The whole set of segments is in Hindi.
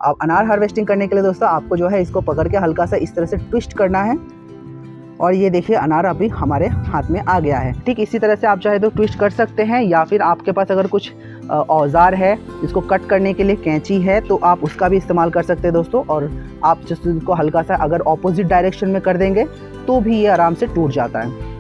अब अनार हार्वेस्टिंग करने के लिए दोस्तों आपको जो है इसको पकड़ के हल्का सा इस तरह से ट्विस्ट करना है और ये देखिए अनार अभी हमारे हाथ में आ गया है। ठीक इसी तरह से आप चाहे तो ट्विस्ट कर सकते हैं, या फिर आपके पास अगर कुछ औजार है इसको कट करने के लिए कैंची है तो आप उसका भी इस्तेमाल कर सकते हैं दोस्तों। और आप जिसको हल्का सा अगर ऑपोजिट डायरेक्शन में कर देंगे तो भी ये आराम से टूट जाता है।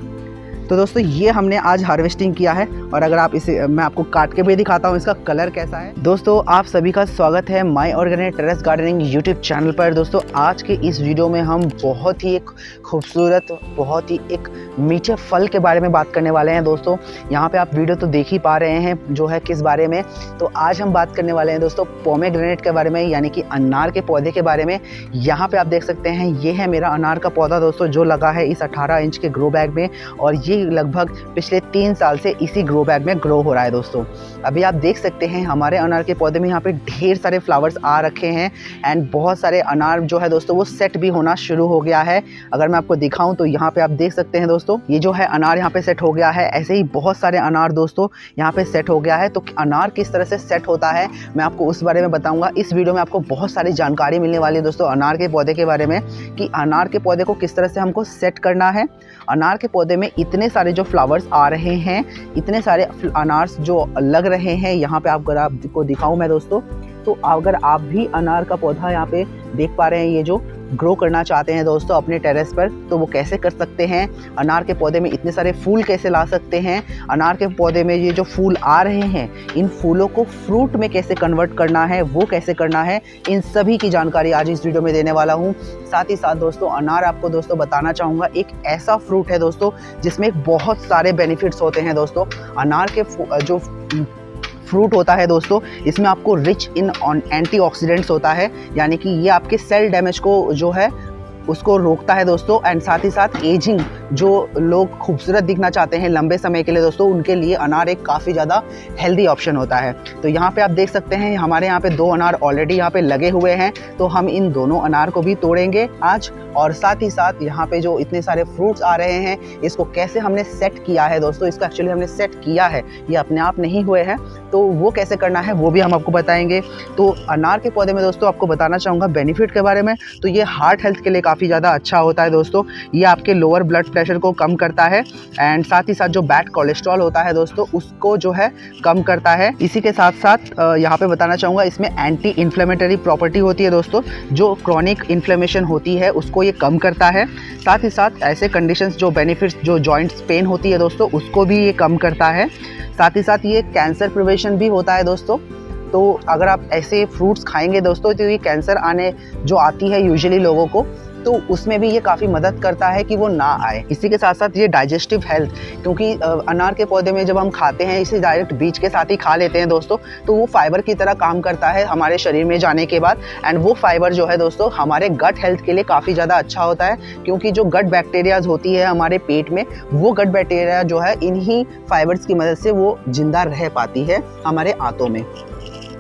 तो दोस्तों ये हमने आज हार्वेस्टिंग किया है और अगर आप इसे मैं आपको काट के भी दिखाता हूँ इसका कलर कैसा है। दोस्तों आप सभी का स्वागत है my organic terrace gardening YouTube channel पर। दोस्तों आज के इस वीडियो में हम बहुत ही एक खूबसूरत, बहुत ही एक मीठे फल के बारे में बात करने वाले हैं। दोस्तों यहाँ पे आप वीडियो तो देख ही पा रहे हैं जो है किस बारे में। तो आज हम बात करने वाले हैं दोस्तों पोमेग्रेनेट के बारे में, यानी कि अनार के पौधे के बारे में। यहाँ पे आप देख सकते हैं ये है मेरा अनार का पौधा दोस्तों, जो लगा है इस 18 इंच के ग्रो बैग में, और ये लगभग पिछले 3 साल से इसी ग्रो बैग में ग्रो हो रहा है दोस्तों। अभी आप देख सकते हैं हमारे अनार के पौधे में यहाँ पे ढेर सारे फ्लावर्स आ रखे हैं एंड बहुत सारे अनार जो है दोस्तों वो सेट भी होना शुरू हो गया है। अगर मैं आपको दिखाऊं तो यहाँ पे आप देख सकते हैं दोस्तों ये जो है अनार यहाँ पे सेट हो गया है। ऐसे ही बहुत सारे अनार दोस्तों यहाँ पे सेट हो गया है। तो अनार किस तरह से सेट होता है मैं आपको उस बारे में बताऊंगा। इस वीडियो में आपको बहुत सारी जानकारी मिलने वाली है दोस्तों अनार के पौधे के बारे में, कि अनार के पौधे को किस तरह से हमको सेट करना है। अनार के पौधे में इतने सारे जो फ्लावर्स आ रहे हैं, इतने सारे अनार्स जो लग रहे हैं, यहाँ पे अगर आपको दिखाऊं मैं दोस्तों, तो अगर आप भी अनार का पौधा यहाँ पे देख पा रहे हैं ये जो ग्रो करना चाहते हैं दोस्तों अपने टेरेस पर, तो वो कैसे कर सकते हैं। अनार के पौधे में इतने सारे फूल कैसे ला सकते हैं, अनार के पौधे में ये जो फूल आ रहे हैं इन फूलों को फ्रूट में कैसे कन्वर्ट करना है, वो कैसे करना है, इन सभी की जानकारी आज इस वीडियो में देने वाला हूँ। साथ ही साथ दोस्तों अनार आपको दोस्तों बताना चाहूँगा एक ऐसा फ्रूट है दोस्तों जिसमें बहुत सारे बेनिफिट्स होते हैं दोस्तों। अनार के जो फ्रूट होता है दोस्तों इसमें आपको रिच इन एंटीऑक्सीडेंट्स होता है, यानी कि ये आपके सेल डैमेज को जो है उसको रोकता है दोस्तों। एंड साथ ही साथ एजिंग, जो लोग खूबसूरत दिखना चाहते हैं लंबे समय के लिए दोस्तों, उनके लिए अनार एक काफ़ी ज़्यादा हेल्दी ऑप्शन होता है। तो यहाँ पे आप देख सकते हैं हमारे यहाँ पे 2 अनार ऑलरेडी यहाँ पे लगे हुए हैं, तो हम इन दोनों अनार को भी तोड़ेंगे आज। और साथ ही साथ यहाँ पे जो इतने सारे फ्रूट्स आ रहे हैं इसको कैसे हमने सेट किया है दोस्तों, इसको एक्चुअली हमने सेट किया है, ये अपने आप नहीं हुए हैं, तो वो कैसे करना है वो भी हम आपको बताएंगे। तो अनार के पौधे में दोस्तों आपको बताना चाहूँगा बेनिफिट के बारे में, तो ये हार्ट हेल्थ के लिए काफ़ी ज़्यादा अच्छा होता है दोस्तों। ये आपके लोअर ब्लड प्रेशर को कम करता है एंड साथ ही साथ जो बैड कोलेस्ट्रॉल होता है दोस्तों उसको जो है कम करता है। इसी के साथ साथ यहाँ पे बताना चाहूँगा इसमें एंटी इन्फ्लेमेटरी प्रॉपर्टी होती है दोस्तों, जो क्रॉनिक इन्फ्लेमेशन होती है उसको ये कम करता है। साथ ही साथ ऐसे कंडीशंस जो बेनिफिट्स जो जॉइंट्स पेन होती है दोस्तों उसको भी ये कम करता है। साथ ही साथ ये कैंसर प्रिवेंशन भी होता है दोस्तों। तो अगर आप ऐसे फ्रूट्स खाएंगे दोस्तों तो ये कैंसर आने जो आती है यूजुअली लोगों को, तो उसमें भी ये काफ़ी मदद करता है कि वो ना आए। इसी के साथ साथ ये डाइजेस्टिव हेल्थ, क्योंकि अनार के पौधे में जब हम खाते हैं इसे डायरेक्ट बीज के साथ ही खा लेते हैं दोस्तों, तो वो फाइबर की तरह काम करता है हमारे शरीर में जाने के बाद। एंड वो फाइबर जो है दोस्तों हमारे गट हेल्थ के लिए काफ़ी ज़्यादा अच्छा होता है, क्योंकि जो गट बैक्टीरियाज होती है हमारे पेट में, वो गट बैक्टीरिया जो है इन्हीं फाइबर्स की मदद से वो जिंदा रह पाती है हमारे आंतों में।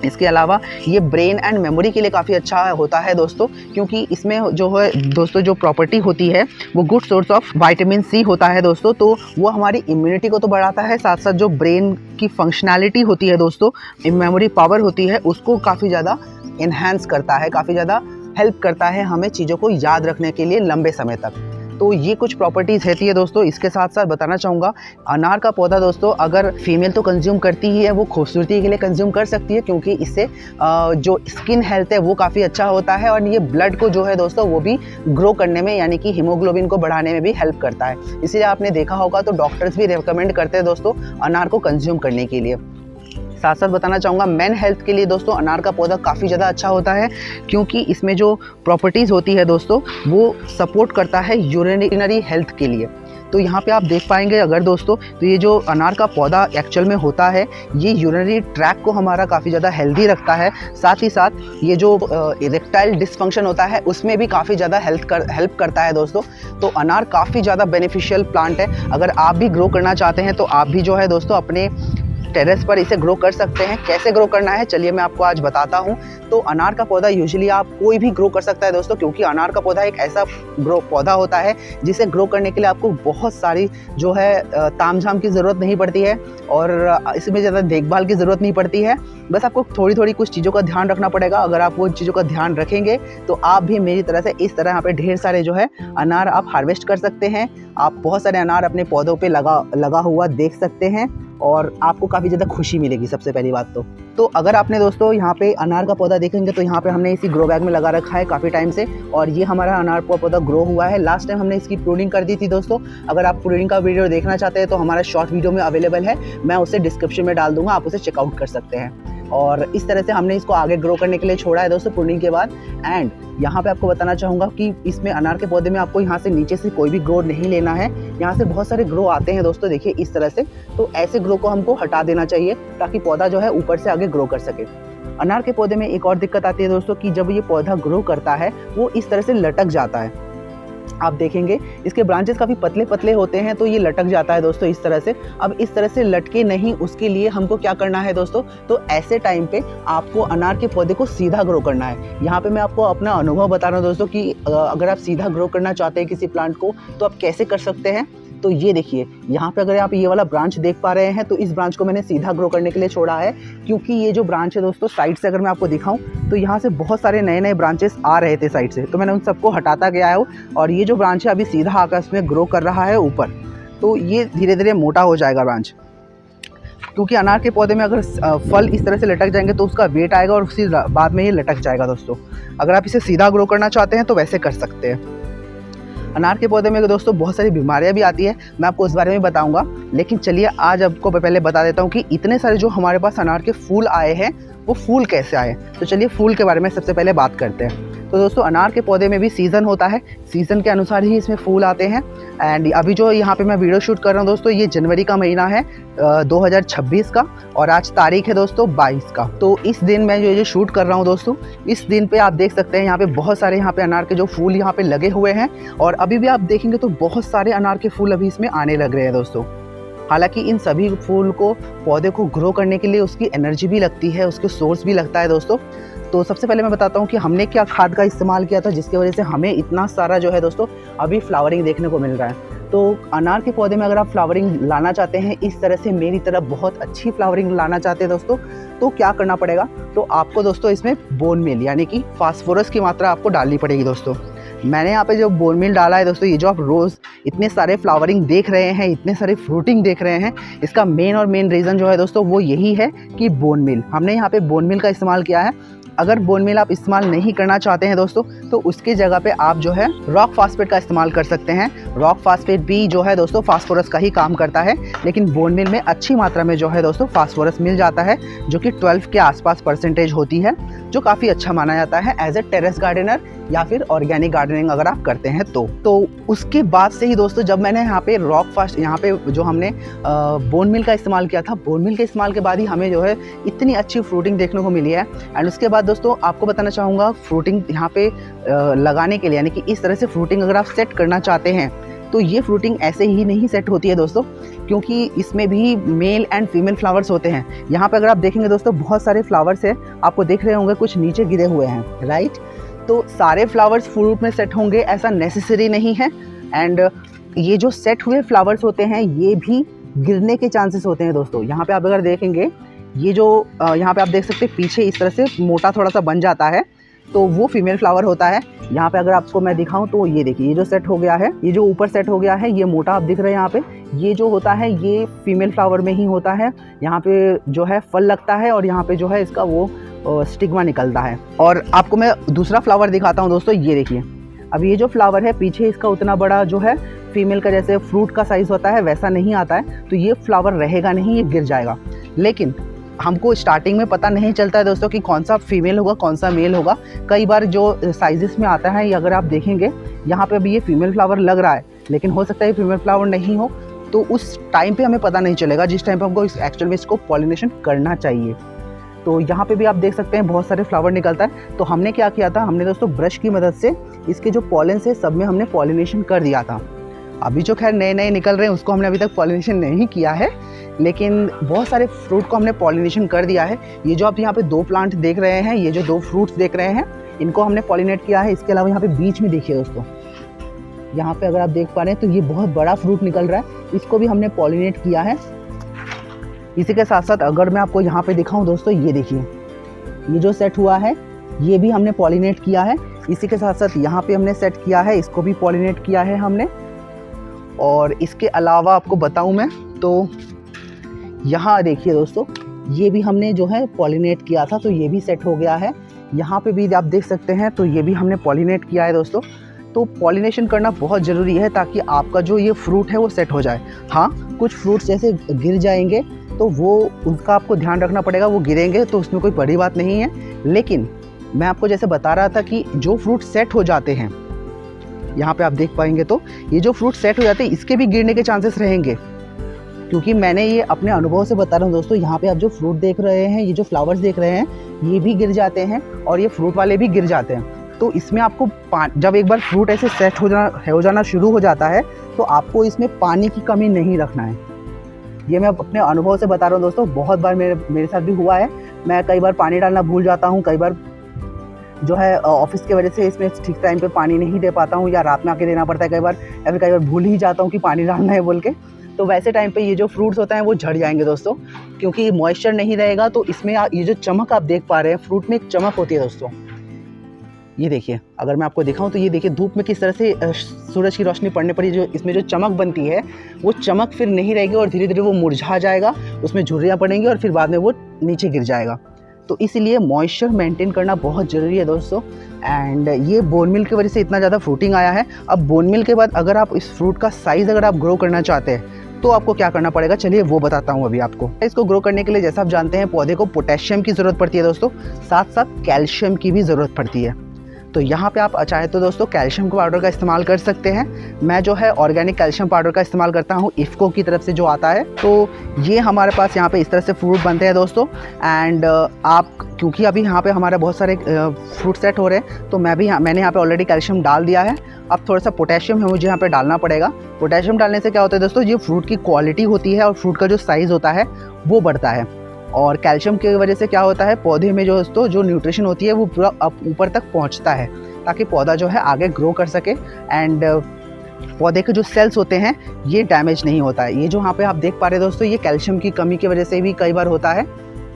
इसके अलावा ये ब्रेन एंड मेमोरी के लिए काफ़ी अच्छा होता है दोस्तों, क्योंकि इसमें जो है दोस्तों जो प्रॉपर्टी होती है वो good source of vitamin C होता है दोस्तों। तो वो हमारी इम्यूनिटी को तो बढ़ाता है, साथ साथ जो ब्रेन की फंक्शनैलिटी होती है दोस्तों, मेमोरी पावर होती है, उसको काफ़ी ज़्यादा इन्हेंस करता है, काफ़ी ज़्यादा हेल्प करता है हमें चीज़ों को याद रखने के लिए लंबे समय तक। तो ये कुछ प्रॉपर्टीज़ रहती है दोस्तों। इसके साथ साथ बताना चाहूँगा अनार का पौधा दोस्तों अगर फीमेल तो कंज्यूम करती ही है, वो खूबसूरती के लिए कंज्यूम कर सकती है, क्योंकि इससे जो स्किन हेल्थ है वो काफ़ी अच्छा होता है, और ये ब्लड को जो है दोस्तों वो भी ग्रो करने में, यानी कि हीमोग्लोबिन को बढ़ाने में भी हेल्प करता है। इसीलिए आपने देखा होगा तो डॉक्टर्स भी रिकमेंड करते हैं दोस्तों अनार को कंज्यूम करने के लिए। साथ साथ बताना चाहूँगा मेन हेल्थ के लिए दोस्तों अनार का पौधा काफ़ी ज़्यादा अच्छा होता है, क्योंकि इसमें जो प्रॉपर्टीज़ होती है दोस्तों वो सपोर्ट करता है यूरिनरी हेल्थ के लिए। तो यहाँ पे आप देख पाएंगे अगर दोस्तों, तो ये जो अनार का पौधा एक्चुअल में होता है ये यूरिनरी ट्रैक को हमारा काफ़ी ज़्यादा हेल्दी रखता है। साथ ही साथ ये जो इरेक्टाइल डिसफंक्शन होता है उसमें भी काफ़ी ज़्यादा हेल्प करता है दोस्तों। तो अनार काफ़ी ज़्यादा बेनिफिशियल प्लांट है। अगर आप भी ग्रो करना चाहते हैं तो आप भी जो है दोस्तों अपने टेरेस पर इसे ग्रो कर सकते हैं। कैसे ग्रो करना है चलिए मैं आपको आज बताता हूँ। तो अनार का पौधा यूजुअली आप कोई भी ग्रो कर सकता है दोस्तों, क्योंकि अनार का पौधा एक ऐसा पौधा होता है जिसे ग्रो करने के लिए आपको बहुत सारी जो है तामझाम की ज़रूरत नहीं पड़ती है और इसमें ज़्यादा देखभाल की ज़रूरत नहीं पड़ती है। बस आपको थोड़ी थोड़ी कुछ चीज़ों का ध्यान रखना पड़ेगा। अगर आप वो चीज़ों का ध्यान रखेंगे तो आप भी मेरी तरह से इस तरह यहाँ पे ढेर सारे जो है अनार आप हार्वेस्ट कर सकते हैं। आप बहुत सारे अनार अपने पौधों पे लगा हुआ देख सकते हैं और आपको काफ़ी ज़्यादा खुशी मिलेगी। सबसे पहली बात तो अगर आपने दोस्तों यहाँ पे अनार का पौधा देखेंगे तो यहाँ पे हमने इसी ग्रो बैग में लगा रखा है काफ़ी टाइम से और ये हमारा अनार का पौधा ग्रो हुआ है। लास्ट टाइम हमने इसकी प्रूनिंग कर दी थी दोस्तों। अगर आप प्रूनिंग का वीडियो देखना चाहते हैं तो हमारा शॉर्ट वीडियो में अवेलेबल है, मैं उसे डिस्क्रिप्शन में डाल दूँगा, आप उसे चेकआउट कर सकते हैं। और इस तरह से हमने इसको आगे ग्रो करने के लिए छोड़ा है दोस्तों प्रूनिंग के बाद। एंड यहाँ पे आपको बताना चाहूँगा कि इसमें अनार के पौधे में आपको यहाँ से नीचे से कोई भी ग्रो नहीं लेना है। यहाँ से बहुत सारे ग्रो आते हैं दोस्तों, देखिए इस तरह से। तो ऐसे ग्रो को हमको हटा देना चाहिए ताकि पौधा जो है ऊपर से आगे ग्रो कर सके। अनार के पौधे में एक और दिक्कत आती है दोस्तों कि जब ये पौधा ग्रो करता है वो इस तरह से लटक जाता है। आप देखेंगे इसके ब्रांचेस काफ़ी पतले पतले होते हैं तो ये लटक जाता है दोस्तों इस तरह से। अब इस तरह से लटके नहीं, उसके लिए हमको क्या करना है दोस्तों, तो ऐसे टाइम पे आपको अनार के पौधे को सीधा ग्रो करना है। यहाँ पे मैं आपको अपना अनुभव बता रहा हूँ दोस्तों कि अगर आप सीधा ग्रो करना चाहते हैं किसी प्लांट को तो आप कैसे कर सकते हैं। तो ये देखिए यहाँ पे अगर आप ये वाला ब्रांच देख पा रहे हैं तो इस ब्रांच को मैंने सीधा ग्रो करने के लिए छोड़ा है, क्योंकि ये जो ब्रांच है दोस्तों साइड से अगर मैं आपको दिखाऊं तो यहाँ से बहुत सारे नए नए ब्रांचेस आ रहे थे साइड से, तो मैंने उन सबको हटाता गया है और ये जो ब्रांच है अभी सीधा आकाश में ग्रो कर रहा है ऊपर। तो ये धीरे धीरे मोटा हो जाएगा ब्रांच, क्योंकि अनार के पौधे में अगर फल इस तरह से लटक जाएंगे तो उसका वेट आएगा और उसके बाद में ये लटक जाएगा दोस्तों। अगर आप इसे सीधा ग्रो करना चाहते हैं तो वैसे कर सकते हैं। अनार के पौधे में दोस्तों बहुत सारी बीमारियां भी आती है, मैं आपको उस बारे में बताऊंगा। लेकिन चलिए आज आपको पहले बता देता हूं कि इतने सारे जो हमारे पास अनार के फूल आए हैं वो फूल कैसे आए। तो चलिए फूल के बारे में सबसे पहले बात करते हैं। तो दोस्तों अनार के पौधे में भी सीज़न होता है, सीज़न के अनुसार ही इसमें फूल आते हैं। एंड अभी जो यहाँ पे मैं वीडियो शूट कर रहा हूँ दोस्तों ये जनवरी का महीना है 2026 का और आज तारीख है दोस्तों 22 का। तो इस दिन मैं जो शूट कर रहा हूँ दोस्तों, इस दिन पे आप देख सकते हैं यहाँ पे बहुत सारे यहाँ पे अनार के जो फूल यहाँ पे लगे हुए हैं और अभी भी आप देखेंगे तो बहुत सारे अनार के फूल अभी इसमें आने लग रहे हैं दोस्तों। हालांकि इन सभी फूल को पौधे को ग्रो करने के लिए उसकी एनर्जी भी लगती है, उसके सोर्स भी लगता है दोस्तों। तो सबसे पहले मैं बताता हूँ कि हमने क्या खाद का इस्तेमाल किया था जिसकी वजह से हमें इतना सारा जो है दोस्तों अभी फ्लावरिंग देखने को मिल रहा है। तो अनार के पौधे में अगर आप फ्लावरिंग लाना चाहते हैं इस तरह से, मेरी तरह बहुत अच्छी फ्लावरिंग लाना चाहते हैं दोस्तों, तो क्या करना पड़ेगा, तो आपको दोस्तों इसमें बोन मील यानी कि फास्फोरस की मात्रा आपको डालनी पड़ेगी दोस्तों। मैंने यहाँ पे जो बोन मील डाला है दोस्तों, ये जो आप रोज़ इतने सारे फ्लावरिंग देख रहे हैं, इतने सारे फ्रूटिंग देख रहे हैं, इसका मेन रीज़न जो है दोस्तों वो यही है कि बोन मील, हमने यहाँ पे बोन मील का इस्तेमाल किया है। अगर बोन मील आप इस्तेमाल नहीं करना चाहते हैं दोस्तों तो उसकी जगह पे आप जो है रॉक फास्फेट का इस्तेमाल कर सकते हैं। रॉक फास्फेट भी जो है दोस्तों फास्फोरस का ही काम करता है, लेकिन बोन मील में अच्छी मात्रा में जो है दोस्तों फास्फोरस मिल जाता है, जो कि 12 के आसपास परसेंटेज होती है, जो काफ़ी अच्छा माना जाता है एज ए टेरेस गार्डनर या फिर ऑर्गेनिक गार्डनिंग अगर आप करते हैं तो उसके बाद से ही दोस्तों जब मैंने यहाँ पे यहाँ पे जो हमने बोन मील का इस्तेमाल किया था, बोन मील के इस्तेमाल के बाद ही हमें जो है इतनी अच्छी फ्रूटिंग देखने को मिली है। एंड उसके बाद दोस्तों आपको बताना चाहूँगा फ्रूटिंग यहाँ पे लगाने के लिए, यानी कि इस तरह से फ्रूटिंग अगर आप सेट करना चाहते हैं तो ये फ्रूटिंग ऐसे ही नहीं सेट होती है दोस्तों, क्योंकि इसमें भी मेल एंड फीमेल फ्लावर्स होते हैं। यहाँ पे अगर आप देखेंगे दोस्तों बहुत सारे फ्लावर्स हैं, आपको देख रहे होंगे कुछ नीचे गिरे हुए हैं, राइट। तो सारे फ्लावर्स फ्रूट में सेट होंगे ऐसा नेसेसरी नहीं है। एंड ये जो सेट हुए फ्लावर्स होते हैं ये भी गिरने के चांसेस होते हैं दोस्तों। यहाँ पे आप अगर देखेंगे ये जो यहाँ पे आप देख सकते हैं पीछे इस तरह से मोटा थोड़ा सा बन जाता है, तो वो फीमेल फ्लावर होता है। यहाँ पे अगर आपको मैं दिखाऊं तो ये देखिए ये जो सेट हो गया है, ये जो ऊपर सेट हो गया है, ये मोटा आप दिख रहे हैं यहाँ पे, ये जो होता है ये फीमेल फ्लावर में ही होता है। यहाँ पे जो है फल लगता है और यहाँ पे जो है इसका वो स्टिग्मा निकलता है। और आपको मैं दूसरा फ्लावर दिखाता हूँ दोस्तों, ये देखिए अब ये जो फ्लावर है पीछे इसका उतना बड़ा जो है फीमेल का जैसे फ्रूट का साइज़ होता है वैसा नहीं आता है, तो ये फ्लावर रहेगा नहीं, ये गिर जाएगा। लेकिन हमको स्टार्टिंग में पता नहीं चलता है दोस्तों कि कौन सा फीमेल होगा कौन सा मेल होगा। कई बार जो साइजेस में आता है, अगर आप देखेंगे यहाँ पे अभी ये फीमेल फ्लावर लग रहा है, लेकिन हो सकता है ये फीमेल फ्लावर नहीं हो, तो उस टाइम पे हमें पता नहीं चलेगा जिस टाइम पे हमको एक्चुअल में इसको पॉलिनेशन करना चाहिए। तो यहाँ पे भी आप देख सकते हैं बहुत सारे फ्लावर निकलता है। तो हमने क्या किया था, हमने दोस्तों ब्रश की मदद से इसके जो पॉलन से सब में हमने पॉलिनेशन कर दिया था। अभी जो खैर नए नए निकल रहे हैं उसको हमने अभी तक पॉलिनेशन नहीं किया है, लेकिन बहुत सारे फ्रूट को हमने पॉलिनेशन कर दिया है। ये जो आप यहाँ पे 2 प्लांट देख रहे हैं, ये जो 2 फ्रूट्स देख रहे हैं, इनको हमने पॉलिनेट किया है। इसके अलावा यहाँ पे बीच में देखिए दोस्तों, यहाँ पे अगर आप देख पा रहे हैं तो ये बहुत बड़ा फ्रूट निकल रहा है, इसको भी हमने पॉलिनेट किया है। इसी के साथ साथ अगर मैं आपको यहाँ पे दिखाऊं दोस्तों, ये देखिए, ये जो सेट हुआ है ये भी हमने पॉलिनेट किया है। इसी के साथ साथ यहाँ पे हमने सेट किया है, इसको भी पॉलिनेट किया है हमने। और इसके अलावा आपको बताऊं मैं तो यहाँ देखिए दोस्तों, ये भी हमने जो है पॉलिनेट किया था, तो ये भी सेट हो गया है। यहाँ पे भी आप देख सकते हैं, तो ये भी हमने पॉलिनेट किया है दोस्तों। तो पॉलिनेशन करना बहुत ज़रूरी है ताकि आपका जो ये फ्रूट है वो सेट हो जाए। हाँ, कुछ फ्रूट्स जैसे गिर जाएंगे तो वो उसका आपको ध्यान रखना पड़ेगा, वो गिरेंगे तो उसमें कोई बड़ी बात नहीं है। लेकिन मैं आपको जैसे बता रहा था कि जो फ्रूट सेट हो जाते हैं, यहाँ पे आप देख पाएंगे तो ये जो फ्रूट सेट हो जाते हैं इसके भी गिरने के चांसेस रहेंगे, क्योंकि मैंने ये अपने अनुभव से बता रहा हूँ दोस्तों। यहाँ पे आप जो फ्रूट देख रहे हैं, ये जो फ्लावर्स देख रहे हैं, ये भी गिर जाते हैं और ये फ्रूट वाले भी गिर जाते हैं। तो इसमें आपको जब एक बार फ्रूट ऐसे सेट हो जाना शुरू हो जाता है तो आपको इसमें पानी की कमी नहीं रखना है। ये मैं अपने अनुभव से बता रहा हूँ दोस्तों, बहुत बार मेरे साथ भी हुआ है। मैं कई बार पानी डालना भूल जाता हूँ, कई बार जो है ऑफिस की वजह से इसमें ठीक टाइम पे पानी नहीं दे पाता हूँ, या रात में आके देना पड़ता है कई बार, या फिर कई बार भूल ही जाता हूँ कि पानी डालना है बोल के। तो वैसे टाइम पे ये जो फ्रूट्स होते हैं वो झड़ जाएंगे दोस्तों, क्योंकि मॉइस्चर नहीं रहेगा। तो इसमें ये जो चमक आप देख पा रहे हैं, फ्रूट में एक चमक होती है दोस्तों। ये देखिए, अगर मैं आपको दिखाऊं तो ये देखिए धूप में किस तरह से सूरज की रोशनी पड़ने पर ये जो इसमें जो चमक बनती है, वो चमक फिर नहीं रहेगी और धीरे धीरे वो मुरझा जाएगा, उसमें झुर्रियाँ पड़ेंगी और फिर बाद में वो नीचे गिर जाएगा। तो इसीलिए मॉइस्चर मेंटेन करना बहुत ज़रूरी है दोस्तों। एंड ये बोन मिल की वजह से इतना ज़्यादा फ्रूटिंग आया है। अब बोन मिल के बाद अगर आप इस फ्रूट का साइज़ अगर आप ग्रो करना चाहते हैं तो आपको क्या करना पड़ेगा, चलिए वो बताता हूँ अभी आपको। इसको ग्रो करने के लिए जैसा आप जानते हैं, पौधे को पोटेशियम की ज़रूरत पड़ती है दोस्तों, साथ साथ कैल्शियम की भी ज़रूरत पड़ती है। तो यहाँ पे आप चाहे तो दोस्तों कैल्शियम पाउडर का इस्तेमाल कर सकते हैं। मैं जो है ऑर्गेनिक कैल्शियम पाउडर का इस्तेमाल करता हूँ, इफ़को की तरफ से जो आता है। तो ये हमारे पास यहाँ पे इस तरह से फ्रूट बनते हैं दोस्तों। एंड आप क्योंकि अभी यहाँ पे हमारे बहुत सारे फ्रूट सेट हो रहे हैं, तो मैंने यहाँ पे ऑलरेडी कैल्शियम डाल दिया है। अब थोड़ा सा पोटेशियम है मुझे यहाँ पे डालना पड़ेगा। पोटेशियम डालने से क्या होता है दोस्तों, ये फ्रूट की क्वालिटी होती है और फ्रूट का जो साइज़ होता है वो बढ़ता है। और कैल्शियम की वजह से क्या होता है, पौधे में जो दोस्तों जो न्यूट्रिशन होती है वो पूरा ऊपर तक पहुंचता है, ताकि पौधा जो है आगे ग्रो कर सके। एंड पौधे के जो सेल्स होते हैं ये डैमेज नहीं होता है। ये जो यहाँ पे आप देख पा रहे हैं दोस्तों, ये कैल्शियम की कमी की वजह से भी कई बार होता है।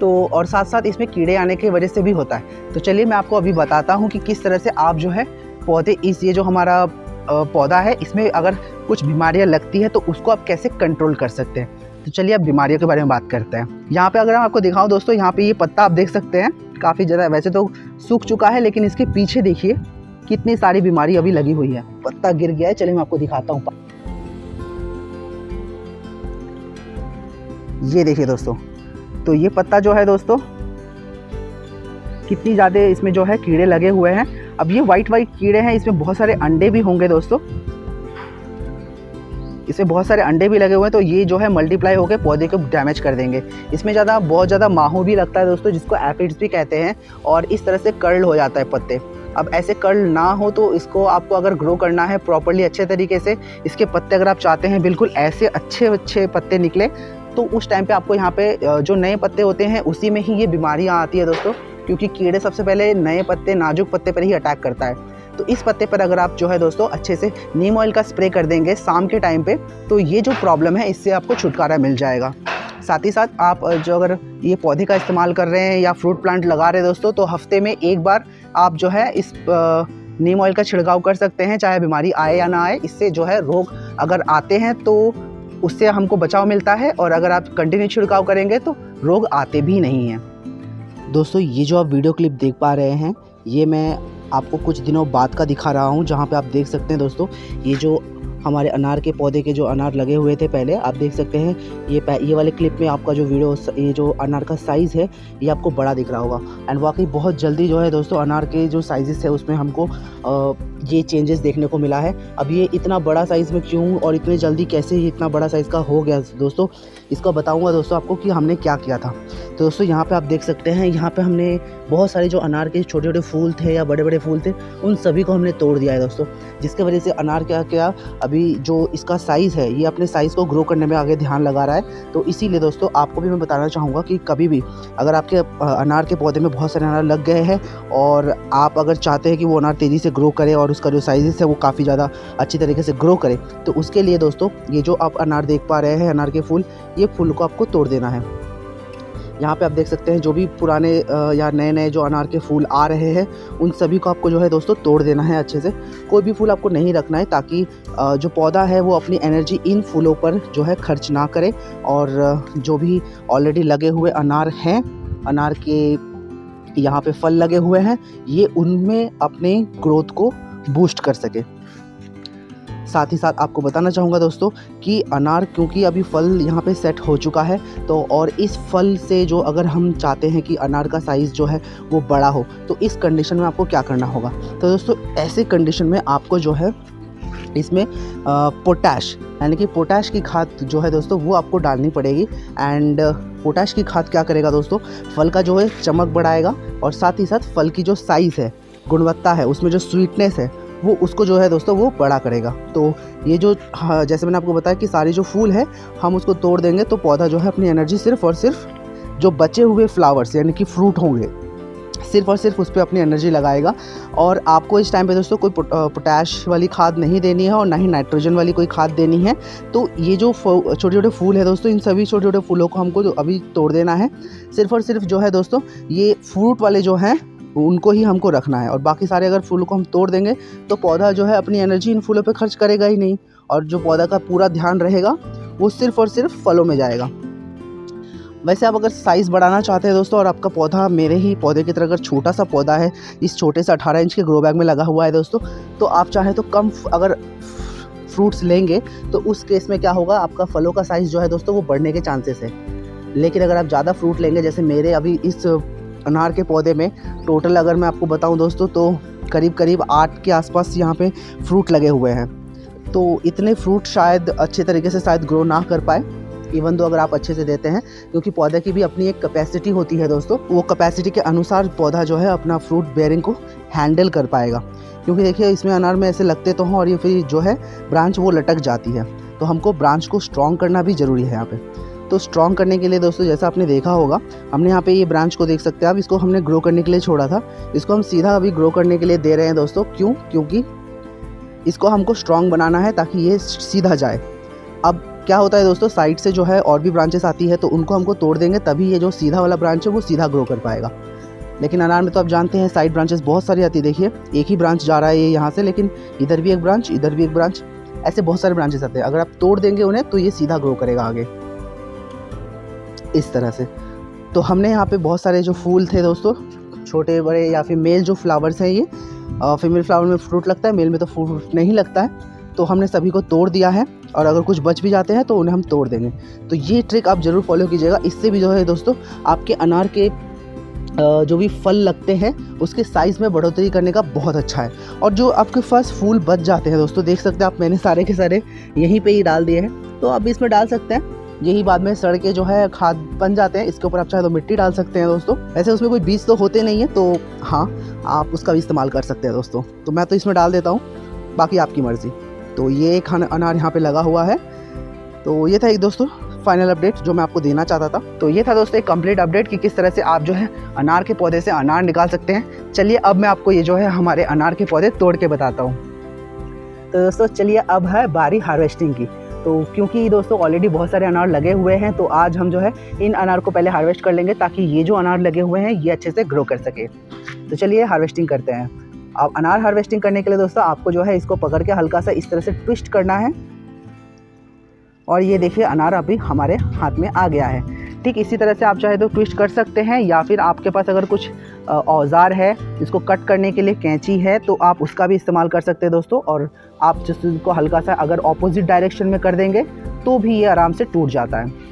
तो और साथ साथ इसमें कीड़े आने की वजह से भी होता है। तो चलिए मैं आपको अभी बताता हूँ कि किस तरह से आप जो है पौधे, ये जो हमारा पौधा है, इसमें अगर कुछ बीमारियाँ लगती है तो उसको आप कैसे कंट्रोल कर सकते हैं। तो चलिए अब बीमारियों के बारे में बात करते हैं। यहाँ पे अगर मैं आपको दिखाऊं दोस्तों, यहाँ पे ये पत्ता आप देख सकते हैं काफ़ी ज़्यादा, वैसे तो सूख चुका है, लेकिन इसके पीछे देखिए कितनी सारी बीमारी अभी लगी हुई है। पत्ता गिर गया है, चलिए मैं आपको दिखाता हूँ। ये देखिए दोस्तों, तो ये पत्ता जो है दोस्तों, कितनी ज़्यादा इसमें जो है कीड़े लगे हुए हैं। अब ये वाइट कीड़े हैं, इसमें बहुत सारे अंडे भी होंगे दोस्तों, इसमें बहुत सारे अंडे भी लगे हुए हैं। तो ये जो है मल्टीप्लाई होकर पौधे को डैमेज कर देंगे। इसमें बहुत ज़्यादा माहू भी लगता है दोस्तों, जिसको एफिड्स भी कहते हैं, और इस तरह से कर्ल हो जाता है पत्ते। अब ऐसे कर्ल ना हो तो इसको आपको अगर ग्रो करना है प्रॉपर्ली अच्छे तरीके से, इसके पत्ते अगर आप चाहते हैं बिल्कुल ऐसे अच्छे पत्ते निकले, तो उस टाइम पे आपको यहाँ पे जो नए पत्ते होते हैं उसी में ही ये बीमारियाँ आती है दोस्तों, क्योंकि कीड़े सबसे पहले नए पत्ते, नाजुक पत्ते पर ही अटैक करता है। तो इस पत्ते पर अगर आप जो है दोस्तों अच्छे से नीम ऑयल का स्प्रे कर देंगे शाम के टाइम पे, तो ये जो प्रॉब्लम है इससे आपको छुटकारा मिल जाएगा। साथ ही साथ आप जो अगर ये पौधे का इस्तेमाल कर रहे हैं या फ्रूट प्लांट लगा रहे हैं दोस्तों, तो हफ्ते में एक बार आप जो है इस नीम ऑयल का छिड़काव कर सकते हैं, चाहे बीमारी आए या ना आए। इससे जो है रोग अगर आते हैं तो उससे हमको बचाव मिलता है, और अगर आप कंटिन्यू छिड़काव करेंगे तो रोग आते भी नहीं हैं। दोस्तों ये जो आप वीडियो क्लिप देख पा रहे हैं, ये मैं आपको कुछ दिनों बाद का दिखा रहा हूँ, जहाँ पे आप देख सकते हैं दोस्तों, ये जो हमारे अनार के पौधे के जो अनार लगे हुए थे पहले, आप देख सकते हैं ये वाले क्लिप में आपका जो वीडियो, ये जो अनार का साइज़ है ये आपको बड़ा दिख रहा होगा। एंड वाकई बहुत जल्दी जो है दोस्तों अनार के जो साइज़ है उसमें हमको ये चेंजेस देखने को मिला है। अब ये इतना बड़ा साइज़ में क्यों और इतने जल्दी कैसे ये इतना बड़ा साइज़ का हो गया दोस्तों, इसका बताऊंगा दोस्तों आपको कि हमने क्या किया था। तो दोस्तों यहाँ पे आप देख सकते हैं, यहाँ पे हमने बहुत सारे जो अनार के छोटे छोटे फूल थे या बड़े बड़े फूल थे, उन सभी को हमने तोड़ दिया है दोस्तों, जिसकी वजह से अनार क्या अभी जो इसका साइज़ है ये अपने साइज़ को ग्रो करने में आगे ध्यान लगा रहा है। तो इसीलिए दोस्तों आपको भी मैं बताना चाहूँगा कि कभी भी अगर आपके अनार के पौधे में बहुत सारे अनार लग गए हैं और आप अगर चाहते हैं कि वो अनार तेज़ी से ग्रो करे और उसका जो साइज़ है वो काफ़ी ज़्यादा अच्छी तरीके से ग्रो करे, तो उसके लिए दोस्तों ये जो आप अनार देख पा रहे हैं, अनार के फूल, ये फूल को आपको तोड़ देना है। यहाँ पे आप देख सकते हैं जो भी पुराने या नए-नए जो अनार के फूल आ रहे हैं, उन सभी को आपको जो है दोस्तों तोड़ देना है अच्छे से। कोई भी फूल आपको नहीं रखना है ताकि जो पौधा है वो अपनी एनर्जी इन फूलों पर जो है खर्च ना करे और जो भी ऑलरेडी लगे हुए अनार हैं, अनार के यहाँ पे फल लगे हुए हैं, ये उनमें अपने ग्रोथ को बूस्ट कर सके। साथ ही साथ आपको बताना चाहूँगा दोस्तों कि अनार क्योंकि अभी फल यहाँ पे सेट हो चुका है, तो और इस फल से जो अगर हम चाहते हैं कि अनार का साइज़ जो है वो बड़ा हो, तो इस कंडीशन में आपको क्या करना होगा। तो दोस्तों ऐसे कंडीशन में आपको जो है इसमें पोटैश यानी कि पोटैश की खाद जो है दोस्तों वो आपको डालनी पड़ेगी। एंड पोटैश की खाद क्या करेगा दोस्तों, फल का जो है चमक बढ़ाएगा और साथ ही साथ फल की जो साइज़ है, गुणवत्ता है, उसमें जो स्वीटनेस है वो उसको जो है दोस्तों वो बड़ा करेगा। तो ये जो जैसे मैंने आपको बताया कि सारे जो फूल है हम उसको तोड़ देंगे तो पौधा जो है अपनी एनर्जी सिर्फ़ और सिर्फ जो बचे हुए फ्लावर्स यानी कि फ्रूट होंगे, सिर्फ और सिर्फ उस पर अपनी एनर्जी लगाएगा। और आपको इस टाइम पे दोस्तों कोई पोटैश वाली खाद नहीं देनी है और ना ही नाइट्रोजन वाली कोई खाद देनी है। तो ये जो छोटे छोटे फूल है दोस्तों, इन सभी छोटे छोटे फूलों को हमको अभी तोड़ देना है। सिर्फ और सिर्फ जो है दोस्तों ये फ्रूट वाले जो हैं उनको ही हमको रखना है और बाकी सारे अगर फूलों को हम तोड़ देंगे तो पौधा जो है अपनी एनर्जी इन फूलों पे खर्च करेगा ही नहीं और जो पौधा का पूरा ध्यान रहेगा वो सिर्फ और सिर्फ फलों में जाएगा। वैसे आप अगर साइज़ बढ़ाना चाहते हैं दोस्तों और आपका पौधा मेरे ही पौधे की तरह अगर छोटा सा पौधा है, इस छोटे से 18 इंच के ग्रो बैग में लगा हुआ है दोस्तों, तो आप चाहें तो कम अगर फ्रूट्स लेंगे तो उस केस में क्या होगा, आपका फलों का साइज़ जो है दोस्तों वो बढ़ने के चांसेस है। लेकिन अगर आप ज़्यादा फ्रूट लेंगे, जैसे मेरे अभी इस अनार के पौधे में टोटल अगर मैं आपको बताऊं दोस्तों तो करीब करीब 8 के आसपास यहाँ पे फ्रूट लगे हुए हैं। तो इतने फ्रूट शायद अच्छे तरीके से शायद ग्रो ना कर पाए, इवन दो अगर आप अच्छे से देते हैं, क्योंकि पौधे की भी अपनी एक कैपेसिटी होती है दोस्तों। वो कैपेसिटी के अनुसार पौधा जो है अपना फ्रूट बेयरिंग को हैंडल कर पाएगा। क्योंकि देखिए इसमें अनार में ऐसे लगते तो हैं और ये फिर जो है ब्रांच वो लटक जाती है, तो हमको ब्रांच को स्ट्रॉन्ग करना भी ज़रूरी है यहाँ पे। तो स्ट्रॉन्ग करने के लिए दोस्तों जैसा आपने देखा होगा, हमने यहाँ पे ये ब्रांच को देख सकते हैं आप, इसको हमने ग्रो करने के लिए छोड़ा था, इसको हम सीधा अभी ग्रो करने के लिए दे रहे हैं दोस्तों। क्यों? क्योंकि इसको हमको स्ट्रॉन्ग बनाना है ताकि ये सीधा जाए। अब क्या होता है दोस्तों, साइड से जो है और भी ब्रांचेस आती है तो उनको हमको तोड़ देंगे, तभी ये जो सीधा वाला ब्रांच है वो सीधा ग्रो कर पाएगा। लेकिन अनार में तो आप जानते हैं साइड ब्रांचेस बहुत सारी आती है। देखिए एक ही ब्रांच जा रहा है ये यहाँ से, लेकिन इधर भी एक ब्रांच, इधर भी एक ब्रांच, ऐसे बहुत सारे ब्रांचेस आते हैं। अगर आप तोड़ देंगे उन्हें तो ये सीधा ग्रो करेगा आगे इस तरह से। तो हमने यहाँ पे बहुत सारे जो फूल थे दोस्तों, छोटे बड़े या फिर मेल जो फ्लावर्स हैं, ये फीमेल फ्लावर में फ्रूट लगता है, मेल में तो फ्रूट नहीं लगता है, तो हमने सभी को तोड़ दिया है। और अगर कुछ बच भी जाते हैं तो उन्हें हम तोड़ देंगे। तो ये ट्रिक आप ज़रूर फॉलो कीजिएगा, इससे भी जो है दोस्तों आपके अनार के जो भी फल लगते हैं उसके साइज़ में बढ़ोतरी करने का बहुत अच्छा है। और जो आपके पास फूल बच जाते हैं दोस्तों, देख सकते हैं आप, मैंने सारे के सारे यहीं पे ही डाल दिए हैं, तो आप इसमें डाल सकते हैं। यही बाद में सड़ के जो है खाद बन जाते हैं। इसके ऊपर आप चाहे तो मिट्टी डाल सकते हैं दोस्तों। ऐसे उसमें कोई बीज तो होते नहीं है, तो हाँ आप उसका भी इस्तेमाल कर सकते हैं दोस्तों। तो मैं तो इसमें डाल देता हूँ, बाकी आपकी मर्ज़ी। तो ये एक अनार यहाँ पे लगा हुआ है। तो ये था एक दोस्तों फाइनल अपडेट जो मैं आपको देना चाहता था। तो ये था दोस्तों एक कंप्लीट अपडेट कि किस तरह से आप जो है अनार के पौधे से अनार निकाल सकते हैं। चलिए अब मैं आपको ये जो है हमारे अनार के पौधे तोड़ के बताता हूँ। तो दोस्तों चलिए अब है बारी हार्वेस्टिंग की। तो क्योंकि दोस्तों ऑलरेडी बहुत सारे अनार लगे हुए हैं, तो आज हम जो है इन अनार को पहले हार्वेस्ट कर लेंगे ताकि ये जो अनार लगे हुए हैं ये अच्छे से ग्रो कर सके। तो चलिए हार्वेस्टिंग करते हैं। अब अनार हार्वेस्टिंग करने के लिए दोस्तों आपको जो है इसको पकड़ के हल्का सा इस तरह से ट्विस्ट करना है और ये देखिए अनार अभी हमारे हाथ में आ गया है। ठीक इसी तरह से आप चाहे तो ट्विस्ट कर सकते हैं, या फिर आपके पास अगर कुछ औजार है इसको कट करने के लिए, कैंची है, तो आप उसका भी इस्तेमाल कर सकते हैं दोस्तों। और आप जिसको हल्का सा अगर ऑपोजिट डायरेक्शन में कर देंगे तो भी ये आराम से टूट जाता है।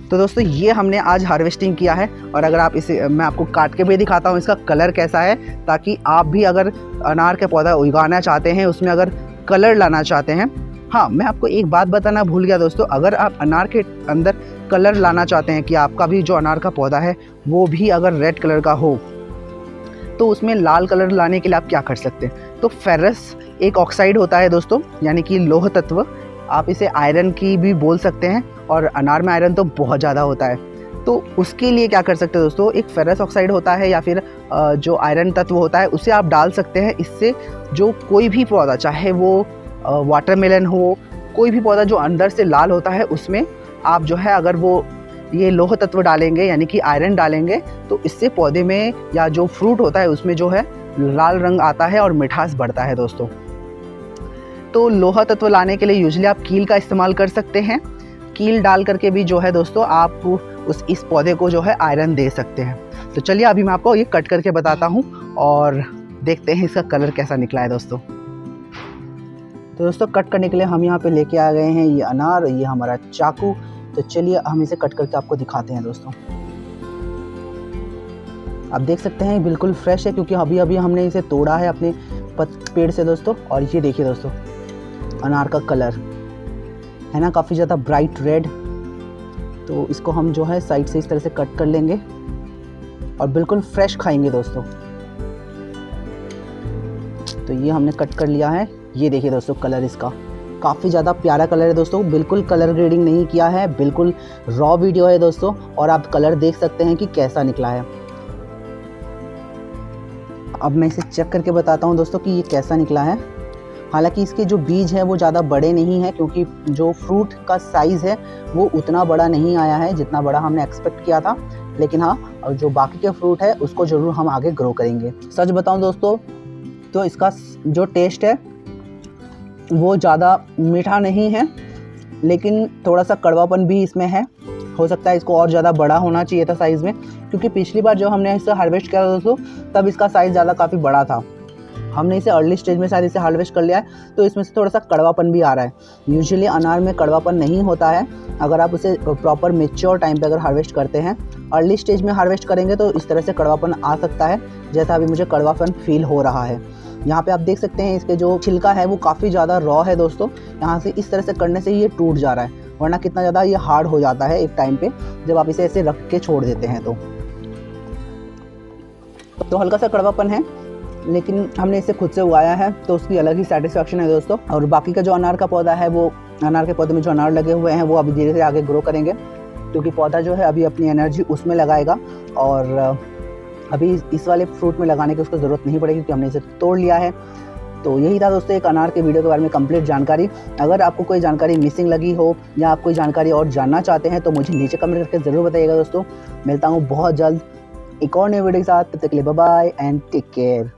तो दोस्तों ये हमने आज हार्वेस्टिंग किया है। और अगर आप इसे, मैं आपको काट के भी दिखाता हूँ इसका कलर कैसा है, ताकि आप भी अगर अनार के पौधा उगाना चाहते हैं, उसमें अगर कलर लाना चाहते हैं। हाँ, मैं आपको एक बात बताना भूल गया दोस्तों, अगर आप अनार के अंदर कलर लाना चाहते हैं कि आपका भी जो अनार का पौधा है वो भी अगर रेड कलर का हो, तो उसमें लाल कलर लाने के लिए आप क्या कर सकते हैं, तो फेरस एक ऑक्साइड होता है दोस्तों, यानी कि लौह तत्व, आप इसे आयरन की भी बोल सकते हैं, और अनार में आयरन तो बहुत ज़्यादा होता है। तो उसके लिए क्या कर सकते हैं दोस्तों, एक फेरस ऑक्साइड होता है या फिर जो आयरन तत्व होता है उसे आप डाल सकते हैं। इससे जो कोई भी पौधा, चाहे वो वाटरमेलन हो, कोई भी पौधा जो अंदर से लाल होता है, उसमें आप जो है अगर वो ये लौह तत्व डालेंगे यानी कि आयरन डालेंगे, तो इससे पौधे में या जो फ्रूट होता है उसमें जो है लाल रंग आता है और मिठास बढ़ता है दोस्तों। तो लोहा तत्व लाने के लिए यूजुअली आप कील का इस्तेमाल कर सकते हैं। कील डाल करके भी जो है दोस्तों आप इस पौधे को जो है आयरन दे सकते हैं। तो चलिए अभी मैं आपको ये कट करके बताता हूँ और देखते हैं इसका कलर कैसा निकला है दोस्तों। तो दोस्तों कट करने के लिए हम यहाँ पे लेके आ गए हैं ये अनार, ये हमारा चाकू। तो चलिए हम इसे कट करके आपको दिखाते हैं दोस्तों। आप देख सकते हैं बिल्कुल फ्रेश है, क्योंकि अभी अभी हमने इसे तोड़ा है अपने पेड़ से दोस्तों। और ये देखिए दोस्तों अनार का कलर है ना, काफ़ी ज़्यादा ब्राइट रेड। तो इसको हम जो है साइड से इस तरह से कट कर लेंगे और बिल्कुल फ्रेश खाएंगे दोस्तों। तो ये हमने कट कर लिया है। ये देखिए दोस्तों कलर इसका काफ़ी ज़्यादा प्यारा कलर है दोस्तों, बिल्कुल कलर ग्रेडिंग नहीं किया है, बिल्कुल रॉ वीडियो है दोस्तों। और आप कलर देख सकते हैं कि कैसा निकला है। अब मैं इसे चेक करके बताता हूं दोस्तों कि ये कैसा निकला है। हालांकि इसके जो बीज हैं वो ज़्यादा बड़े नहीं हैं, क्योंकि जो फ्रूट का साइज़ है वो उतना बड़ा नहीं आया है जितना बड़ा हमने एक्सपेक्ट किया था। लेकिन हाँ, और जो बाकी के फ्रूट है उसको ज़रूर हम आगे ग्रो करेंगे। सच बताऊं दोस्तों तो इसका जो टेस्ट है वो ज़्यादा मीठा नहीं है, लेकिन थोड़ा सा कड़वापन भी इसमें है। हो सकता है इसको और ज़्यादा बड़ा होना चाहिए था साइज़ में, क्योंकि पिछली बार जब हमने इसे हार्वेस्ट किया था दोस्तों तब इसका साइज़ ज़्यादा काफ़ी बड़ा था। हमने इसे अर्ली स्टेज में शायद इसे हार्वेस्ट कर लिया है, तो इसमें से थोड़ा सा कड़वापन भी आ रहा है। यूजुअली अनार में कड़वापन नहीं होता है अगर आप उसे प्रॉपर मेच्योर टाइम पे अगर हार्वेस्ट करते हैं। अर्ली स्टेज में हार्वेस्ट करेंगे तो इस तरह से कड़वापन आ सकता है, जैसा अभी मुझे कड़वापन फील हो रहा है। यहाँ पे आप देख सकते हैं इसके जो छिलका है वो काफ़ी ज़्यादा रॉ है दोस्तों। यहाँ से इस तरह से करने से ये टूट जा रहा है, वरना कितना ज़्यादा ये हार्ड हो जाता है एक टाइम पे जब आप इसे ऐसे रख के छोड़ देते हैं। तो हल्का सा कड़वापन है, लेकिन हमने इसे खुद से उगाया है तो उसकी अलग ही सेटिस्फेक्शन है दोस्तों। और बाकी का जो अनार का पौधा है, वो अनार के पौधे में जो अनार लगे हुए हैं वो अभी धीरे धीरे आगे ग्रो करेंगे, क्योंकि पौधा जो है अभी अपनी एनर्जी उसमें लगाएगा। और अभी इस वाले फ्रूट में लगाने की उसको ज़रूरत नहीं पड़ेगी, क्योंकि हमने इसे तोड़ लिया है। तो यही था दोस्तों एक अनार के वीडियो के बारे में कंप्लीट जानकारी। अगर आपको कोई जानकारी मिसिंग लगी हो या आप कोई जानकारी और जानना चाहते हैं तो मुझे नीचे कमेंट करके ज़रूर बताइएगा दोस्तों। मिलता हूँ बहुत जल्द एक और नए वीडियो के साथ। तब तक के लिए bye bye and take care.